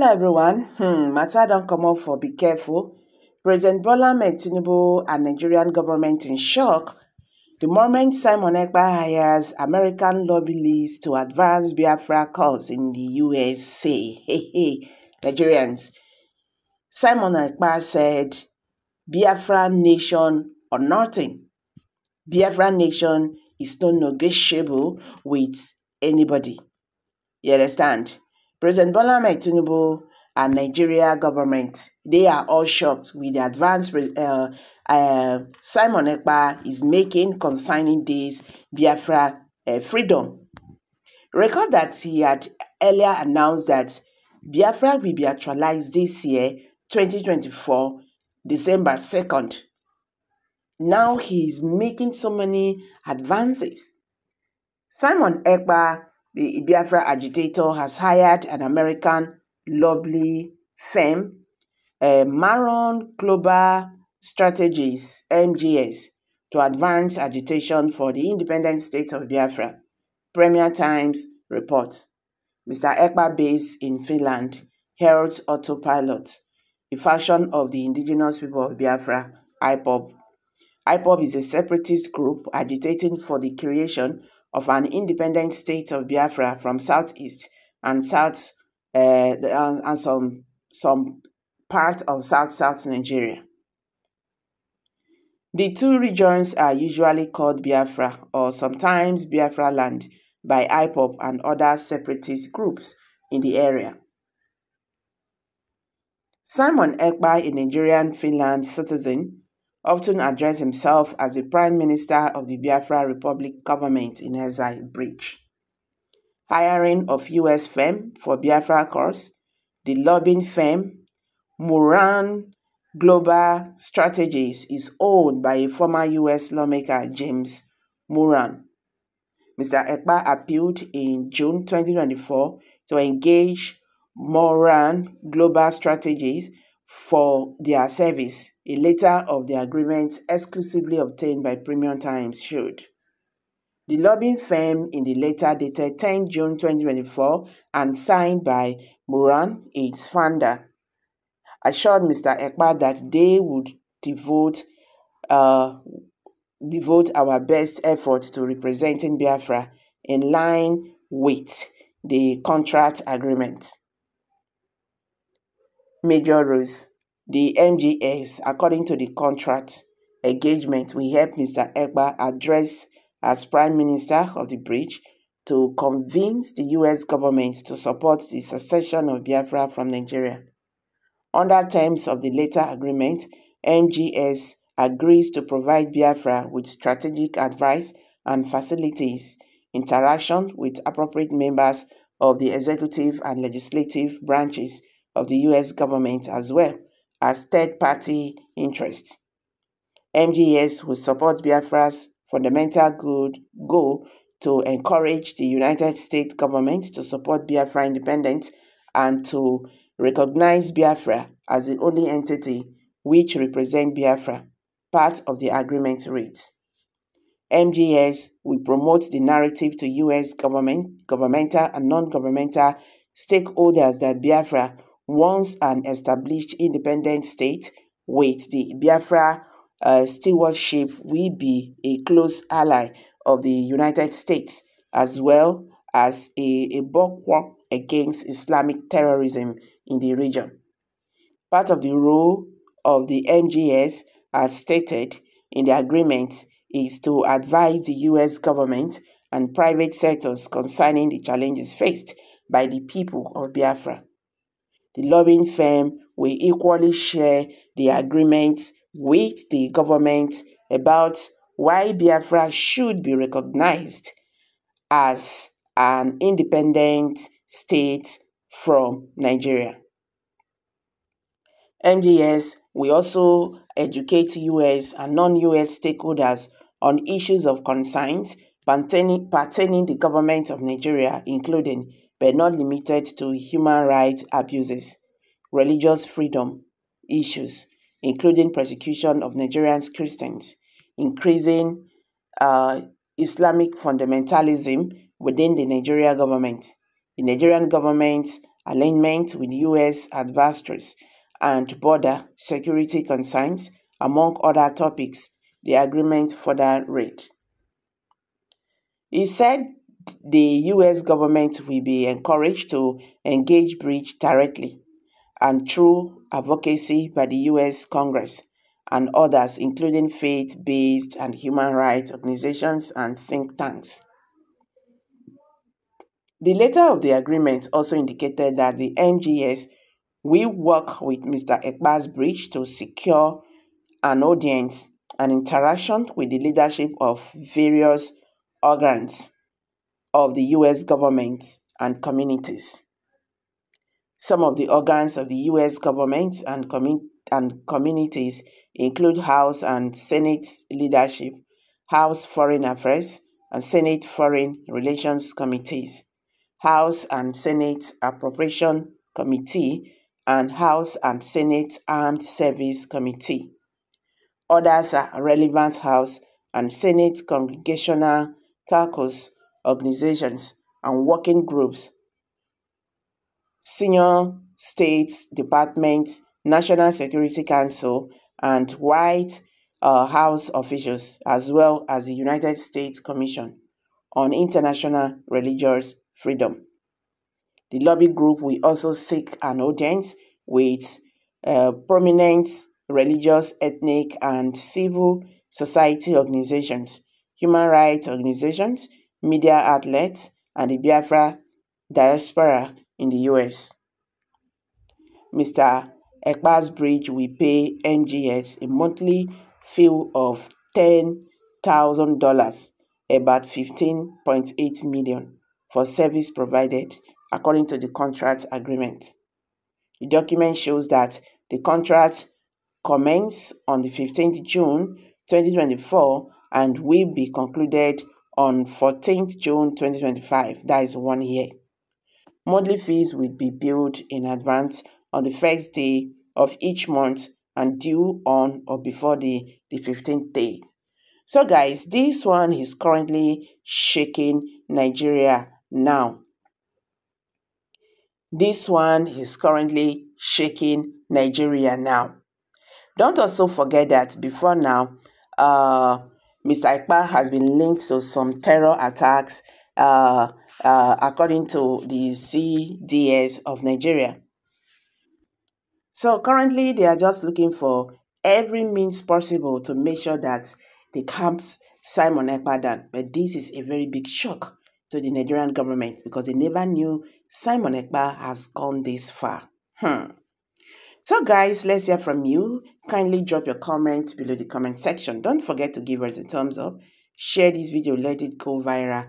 Hello everyone. Matter don't come up for be careful. President Bola Ahmed Tinubu and Nigerian government in shock the moment Simon Ekpa hires American lobbyists to advance Biafra cause in the USA. Nigerians. Simon Ekpa said, Biafra nation or nothing. Biafra nation is not negotiable with anybody. You understand? President Bola Ahmed Tinubu and Nigeria government, they are all shocked with the advance Simon Ekpa is making concerning this Biafra freedom. Recall that he had earlier announced that Biafra will be actualized this year, 2024, December 2nd. Now he is making so many advances. Simon Ekpa, the Biafra agitator, has hired an American lobby firm, Maron Global Strategies, MGS, to advance agitation for the independent state of Biafra. Premier Times reports. Mr. Ekpa, based in Finland, held Autopilot, a faction of the indigenous people of Biafra, IPOB. IPOB is a separatist group agitating for the creation of an independent state of Biafra from southeast and south and some part of south Nigeria. The two regions are usually called Biafra or sometimes Biafra land by IPOB and other separatist groups in the area. Simon Ekpa, a Nigerian Finland citizen, often addressed himself as the Prime Minister of the Biafra Republic government in exile breach. Hiring of U.S. firm for Biafra cause, the lobbying firm Moran Global Strategies is owned by a former U.S. lawmaker, James Moran. Mr. Ekpa appealed in June 2024 to engage Moran Global Strategies for their service. A letter of the agreement exclusively obtained by Premium Times showed. The lobbying firm in the letter dated 10 June 2024 and signed by Moran, its founder, assured Mr. Ekpa that they would devote our best efforts to representing Biafra in line with the contract agreement. Major rules. The MGS, according to the contract engagement, will help Mr. Ekpa address as Prime Minister of the bridge to convince the U.S. government to support the secession of Biafra from Nigeria. Under terms of the latter agreement, MGS agrees to provide Biafra with strategic advice and facilities, interaction with appropriate members of the executive and legislative branches of the U.S. government as well as third-party interests. MGS will support Biafra's fundamental goal to encourage the United States government to support Biafra independence and to recognize Biafra as the only entity which represents Biafra. Part of the agreement reads, MGS will promote the narrative to U.S. governmental and non-governmental stakeholders that Biafra, once an established independent state with the Biafra stewardship, will be a close ally of the United States as well as a bulwark against Islamic terrorism in the region. Part of the role of the MGS, as stated in the agreement, is to advise the U.S. government and private sectors concerning the challenges faced by the people of Biafra. The lobbying firm will equally share the agreement with the government about why Biafra should be recognized as an independent state from Nigeria. MGS will also educate U.S. and non-U.S. stakeholders on issues of concerns pertaining the government of Nigeria, including but not limited to human rights abuses, religious freedom issues, including persecution of Nigerian Christians, increasing Islamic fundamentalism within the Nigerian government. The Nigerian government alignment with U.S. adversaries, and border security concerns, among other topics, the agreement further read. He said the U.S. government will be encouraged to engage bridge directly and through advocacy by the U.S. Congress and others, including faith-based and human rights organizations and think tanks. The letter of the agreement also indicated that the MGS will work with Mr. Ekpa's bridge to secure an audience and interaction with the leadership of various organs of the U.S. government and communities. Some of the organs of the U.S. government and communities include House and Senate leadership, House Foreign Affairs and Senate Foreign Relations Committees, House and Senate Appropriation Committee, and House and Senate Armed Service Committee. Others are relevant House and Senate Congressional Caucus organizations and working groups, senior states departments, National Security Council, and White House officials, as well as the United States Commission on International Religious Freedom. The lobby group will also seek an audience with prominent religious, ethnic, and civil society organizations, human rights organizations, media outlets, and the Biafra diaspora in the US. Mr. Ekpa's bridge will pay MGS a monthly fee of $10,000, about $15.8 million, for service provided, according to the contract agreement. The document shows that the contract commenced on the 15th June 2024 and will be concluded on 14th June 2025, that is 1 year. Monthly fees will be billed in advance on the first day of each month and due on or before the 15th day. So guys, this one is currently shaking Nigeria now. This one is currently shaking Nigeria now. Don't also forget that before now, Mr. Ekpa has been linked to some terror attacks according to the CDS of Nigeria. So currently, they are just looking for every means possible to make sure that they camp Simon Ekpa down. But this is a very big shock to the Nigerian government because they never knew Simon Ekpa has gone this far. So guys, let's hear from you. Kindly drop your comment below the comment section. Don't forget to give us a thumbs up. Share this video, let it go viral.